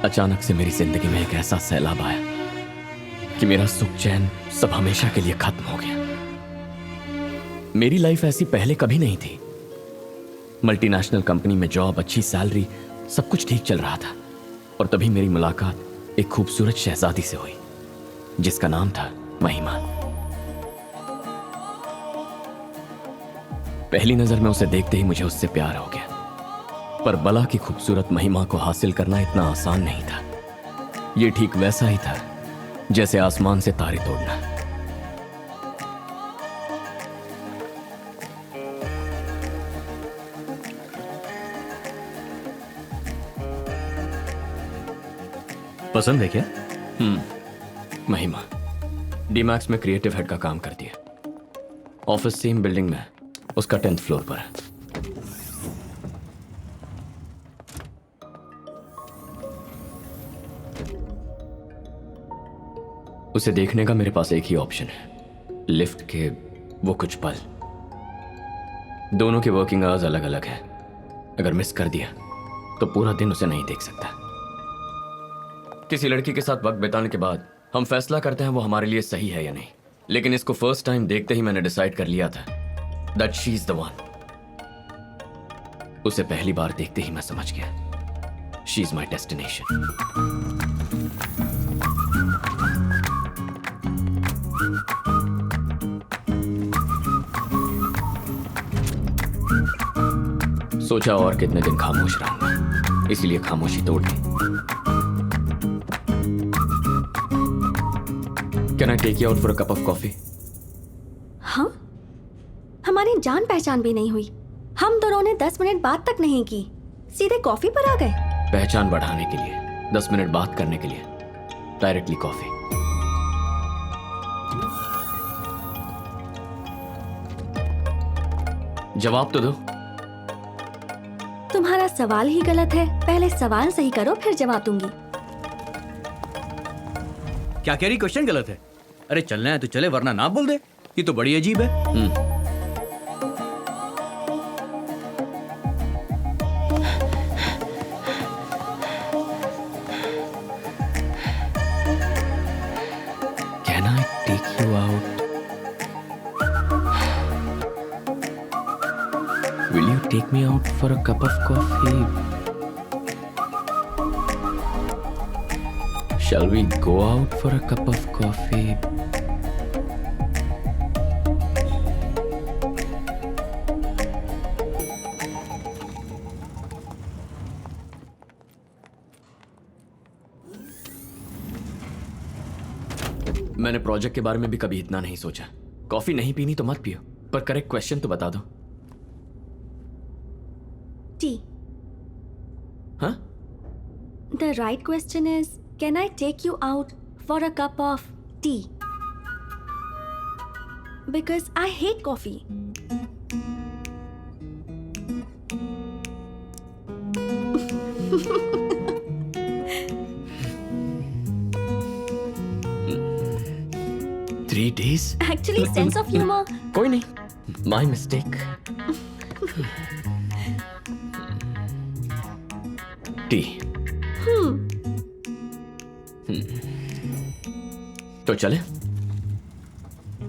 अचानक से मेरी जिंदगी में एक ऐसा सैलाब आया कि मेरा सुख चैन सब हमेशा के लिए खत्म हो गया। मेरी लाइफ ऐसी पहले कभी नहीं थी। मल्टीनेशनल कंपनी में जॉब, अच्छी सैलरी, सब कुछ ठीक चल रहा था। और तभी मेरी मुलाकात एक खूबसूरत शहजादी से हुई जिसका नाम था महिमा। पहली नजर में उसे देखते ही मुझे उससे प्यार हो गया। पर बला की खूबसूरत महिमा को हासिल करना इतना आसान नहीं था। यह ठीक वैसा ही था जैसे आसमान से तारे तोड़ना। पसंद है क्या? महिमा डीमैक्स में क्रिएटिव हेड का काम करती है। ऑफिस सेम बिल्डिंग में, उसका 10th फ्लोर पर है। उसे देखने का मेरे पास एक ही ऑप्शन है, लिफ्ट के वो कुछ पल। दोनों के वर्किंग आवर्स अलग अलग हैं। अगर मिस कर दिया तो पूरा दिन उसे नहीं देख सकता। किसी लड़की के साथ वक्त बिताने के बाद हम फैसला करते हैं वो हमारे लिए सही है या नहीं, लेकिन इसको फर्स्ट टाइम देखते ही मैंने डिसाइड कर लिया था that she is the one. उसे पहली बार देखते ही मैं समझ गया शी इज माई डेस्टिनेशन। सोचा और कितने दिन खामोश रहूंगा, इसलिए खामोशी तोड़ दी। Can I take you out for a cup of coffee? हाँ, हमारी जान पहचान भी नहीं हुई। हम दोनों ने 10 मिनट बात तक नहीं की, सीधे कॉफी पर आ गए। पहचान बढ़ाने के लिए, 10 मिनट बात करने के लिए डायरेक्टली कॉफी। जवाब तो दो। तुम्हारा सवाल ही गलत है। पहले सवाल सही करो, फिर जवाब दूंगी। क्या कह रही? क्वेश्चन गलत है। अरे चलना है तो चले, वरना ना बोल दे। ये तो बड़ी अजीब है। Can I take you out? Will you take me out for a cup of coffee? Shall we go out for a cup of coffee? मैंने प्रोजेक्ट के बारे में भी कभी इतना नहीं सोचा। कॉफी नहीं पीनी तो मत पियो, पर करेक्ट क्वेश्चन तो बता दो। टी। हाँ? The right question is, can I take you out for a cup of tea? Because I hate coffee. Three days? Actually, sense of humor. कोई नहीं, my mistake. टी। तो चले?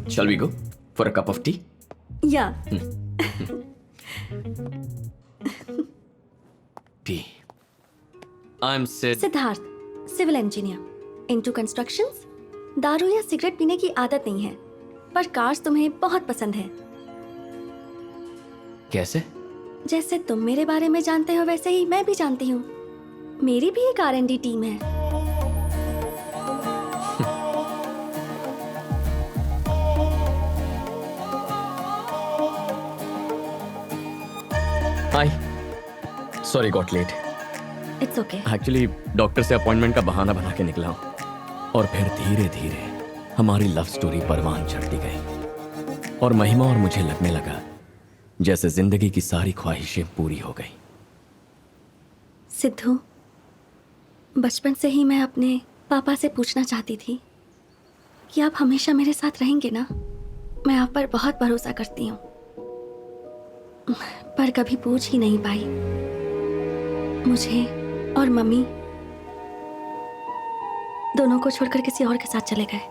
Shall we go for a cup of tea? Yeah. Tea. I'm Sid. Siddharth, civil engineer, into constructions. दारू या cigarette पीने की आदत नहीं है, पर कार्स तुम्हें बहुत पसंद है। कैसे? जैसे तुम मेरे बारे में जानते हो, वैसे ही मैं भी जानती हूँ। मेरी भी एक R&D टीम है। Hi, sorry got late. It's okay. Actually doctor से अपॉइंटमेंट का बहाना बना के निकला हूँ। और फिर धीरे धीरे हमारी लव स्टोरी परवान चढ़ती गई और महिमा और मुझे लगने लगा जैसे जिंदगी की सारी ख्वाहिशें पूरी हो गई। सिद्धू, बचपन से ही मैं अपने पापा से पूछना चाहती थी कि आप हमेशा मेरे साथ रहेंगे ना। मैं आप पर बहुत भरोसा करती हूँ, पर कभी पूछ ही नहीं पाई। मुझे और मम्मी दोनों को छोड़कर किसी और के साथ चले गए।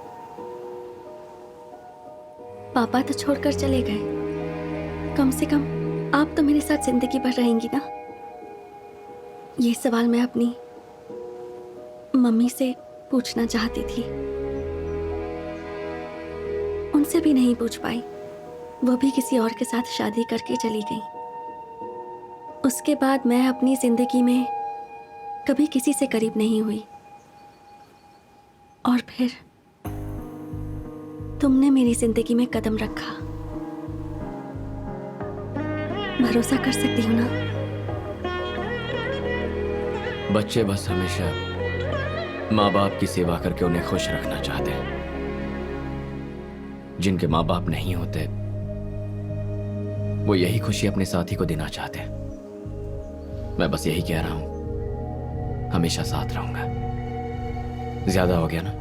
पापा तो छोड़कर चले गए, कम से कम आप तो मेरे साथ जिंदगी भर रहेंगी ना। ये सवाल मैं अपनी मम्मी से पूछना चाहती थी, उनसे भी नहीं पूछ पाई। वो भी किसी और के साथ शादी करके चली गई। उसके बाद मैं अपनी जिंदगी में कभी किसी से करीब नहीं हुई। और फिर तुमने मेरी जिंदगी में कदम रखा। भरोसा कर सकती हो ना? बच्चे बस हमेशा माँ बाप की सेवा करके उन्हें खुश रखना चाहते हैं। जिनके माँ बाप नहीं होते वो यही खुशी अपने साथी को देना चाहते हैं। मैं बस यही कह रहा हूं, हमेशा साथ रहूंगा। ज्यादा हो गया ना?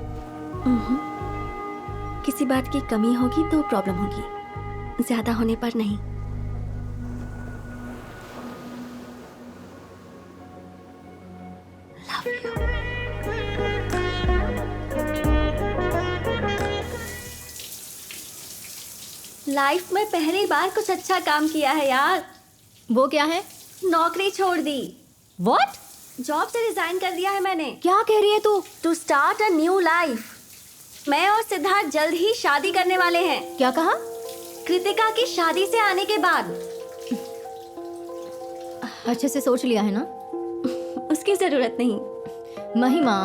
किसी बात की कमी होगी तो प्रॉब्लम होगी, ज्यादा होने पर नहीं। Love you. लाइफ में पहली बार कुछ अच्छा काम किया है यार। वो क्या है? नौकरी छोड़ दी। व्हाट? जॉब से रिजाइन कर दिया है मैंने। क्या कह रही है तू? To start a new life. मैं और सिद्धार्थ जल्द ही शादी करने वाले हैं। क्या कहा? कृतिका की शादी से आने के बाद। अच्छे से सोच लिया है ना? उसकी जरूरत नहीं। महिमा,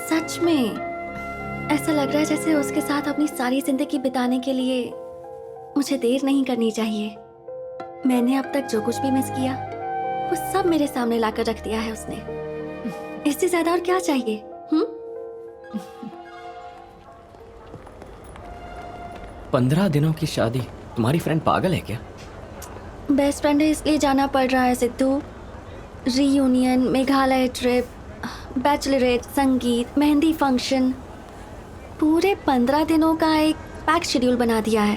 सच में ऐसा लग रहा है जैसे उसके साथ अपनी सारी जिंदगी बिताने के लिए मुझे देर नहीं करनी चाहिए। मैंने अब तक जो कुछ भी मिस किया वो सब मेरे सामने लाकर रख दिया है उसने। इससे ज्यादा और क्या चाहिए? 15 दिनों की शादी? तुम्हारी फ्रेंड पागल है क्या? बेस्ट फ्रेंड है इसलिए जाना पड़ रहा है Sidhu. Reunion, Meghalaya trip, Bachelorette, संगीत, मेहंदी फंक्शन, पूरे 15 दिनों का एक पैक शेड्यूल बना दिया है।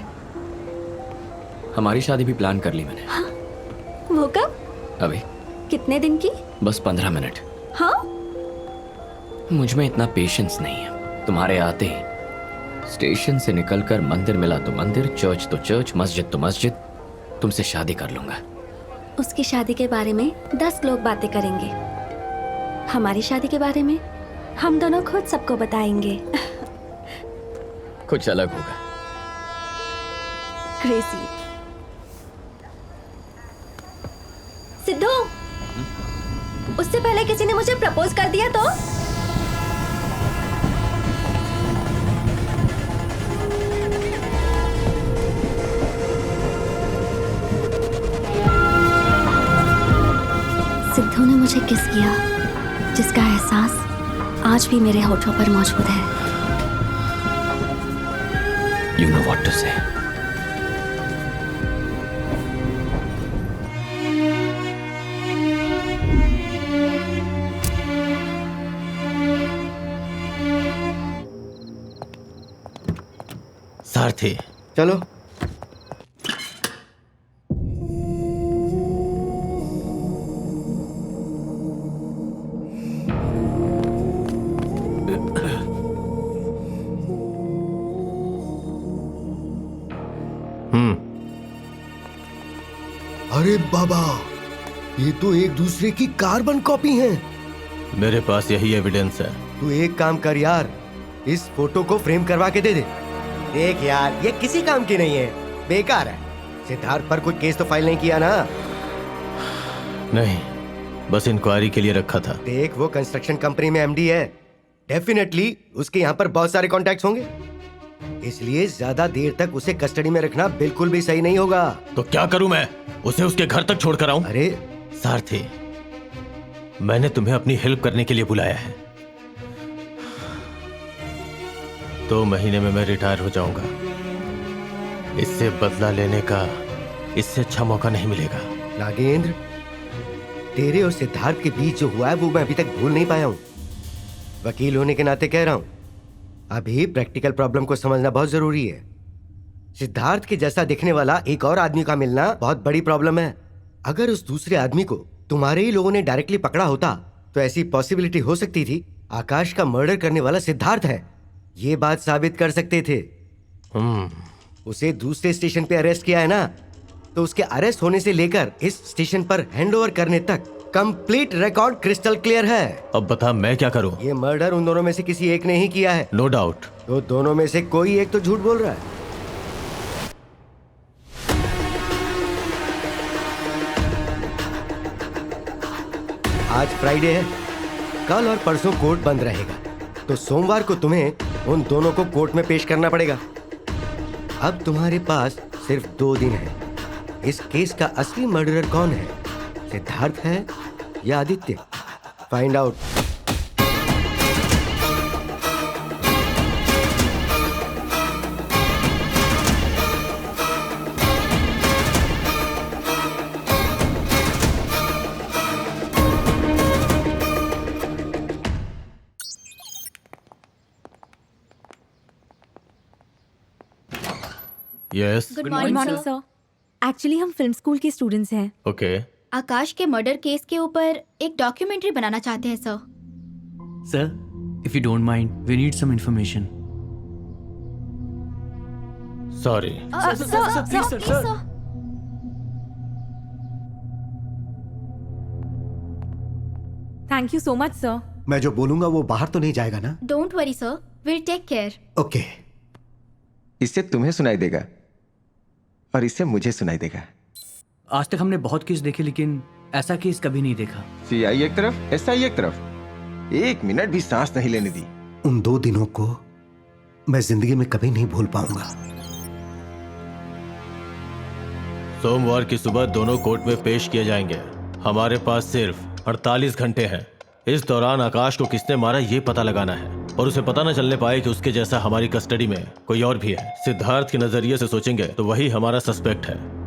हमारी शादी भी प्लान कर ली मैंने। हाँ? वो कब? अभी। कितने दिन की? बस 15 मिनट। हाँ? मुझ में इतना पेशेंस नहीं है। तुम्हारे आते ही स्टेशन से निकलकर मंदिर मिला तो मंदिर, चर्च तो चर्च, मस्जिद तो मस्जिद, तुमसे शादी कर लूंगा। उसकी शादी के बारे में 10 लोग बातें करेंगे। हमारी शादी के बारे में हम दोनों खुद सबको बताएंगे। कुछ अलग होगा। क्रेजी। सिद्धू, उससे पहले किसी ने मुझे प्रपोज कर दिया तो? सिद्धू ने मुझे किस किया जिसका एहसास आज भी मेरे होठों पर मौजूद है। You know what to say. सारथी, चलो। अरे बाबा, ये तो एक दूसरे की कार्बन कॉपी हैं। मेरे पास यही एविडेंस है। तू एक काम कर यार, इस फोटो को फ्रेम करवा के दे दे। देख यार, ये किसी काम की नहीं है, बेकार है। सिद्धार्थ पर कोई केस तो फाइल नहीं किया ना? नहीं, बस इंक्वायरी के लिए रखा था। देख, वो कंस्ट्रक्शन कंपनी में एमडी है, डेफिनेटली उसके यहाँ पर बहुत सारे कॉन्टैक्ट्स होंगे, इसलिए ज्यादा देर तक उसे कस्टडी में रखना बिल्कुल भी सही नहीं होगा। तो क्या करूं मैं? उसे उसके घर तक छोड़कर आऊं? अरे सारथी, मैंने तुम्हें अपनी हेल्प करने के लिए बुलाया है। 2 महीने में मैं रिटायर हो जाऊंगा। इससे बदला लेने का इससे अच्छा मौका नहीं मिलेगा। नागेंद्र, तेरे और सिद्धार्थ के बीच जो हुआ है वो मैं अभी तक भूल नहीं पाया हूं। वकील होने के नाते कह रहा हूं, अभी प्रैक्टिकल प्रॉब्लम को समझना बहुत जरूरी है। सिद्धार्थ के जैसा दिखने वाला एक और आदमी का मिलना बहुत बड़ी प्रॉब्लम है। अगर उस दूसरे आदमी को तुम्हारे ही लोगों ने डायरेक्टली पकड़ा होता तो ऐसी पॉसिबिलिटी हो सकती थी आकाश का मर्डर करने वाला सिद्धार्थ है, ये बात साबित कर सकते थे। उसे दूसरे स्टेशन पे अरेस्ट किया है ना, तो उसके अरेस्ट होने से लेकर इस स्टेशन पर हैंडओवर करने तक कंप्लीट रिकॉर्ड क्रिस्टल क्लियर है। अब बता मैं क्या करूं? ये मर्डर उन दोनों में से किसी एक ने ही किया है। No doubt. तो दोनों में से कोई एक तो झूठ बोल रहा है। आज फ्राइडे है, कल और परसों कोर्ट बंद रहेगा, तो सोमवार को तुम्हें उन दोनों को कोर्ट में पेश करना पड़ेगा। अब तुम्हारे पास सिर्फ 2 दिन है। इस केस का असली मर्डरर कौन है, सिद्धार्थ है या Aditya? Find out. Yes. Good morning sir. Actually हम फिल्म स्कूल के स्टूडेंट्स हैं। ओके। आकाश के मर्डर केस के ऊपर एक डॉक्यूमेंट्री बनाना चाहते हैं sir. Sir, if you don't mind, we need some information. Sorry. Thank you so much sir. मैं जो बोलूंगा वो बाहर तो नहीं जाएगा ना? Don't worry sir, will take care. Okay. इससे तुम्हें सुनाई देगा और इससे मुझे सुनाई देगा। आज तक हमने बहुत केस देखे, लेकिन ऐसा केस कभी नहीं देखा। सीआई एक तरफ, एसआई एक तरफ, 1 मिनट भी सांस नहीं लेने दी। उन 2 दिनों को मैं जिंदगी में कभी नहीं भूल पाऊंगा। सोमवार की सुबह दोनों कोर्ट में पेश किए जाएंगे। हमारे पास सिर्फ 48 घंटे हैं। इस दौरान आकाश को किसने मारा ये पता लगाना है, और उसे पता न चलने पाए कि उसके जैसा हमारी कस्टडी में कोई और भी है। सिद्धार्थ के नजरिए से सोचेंगे तो वही हमारा सस्पेक्ट है।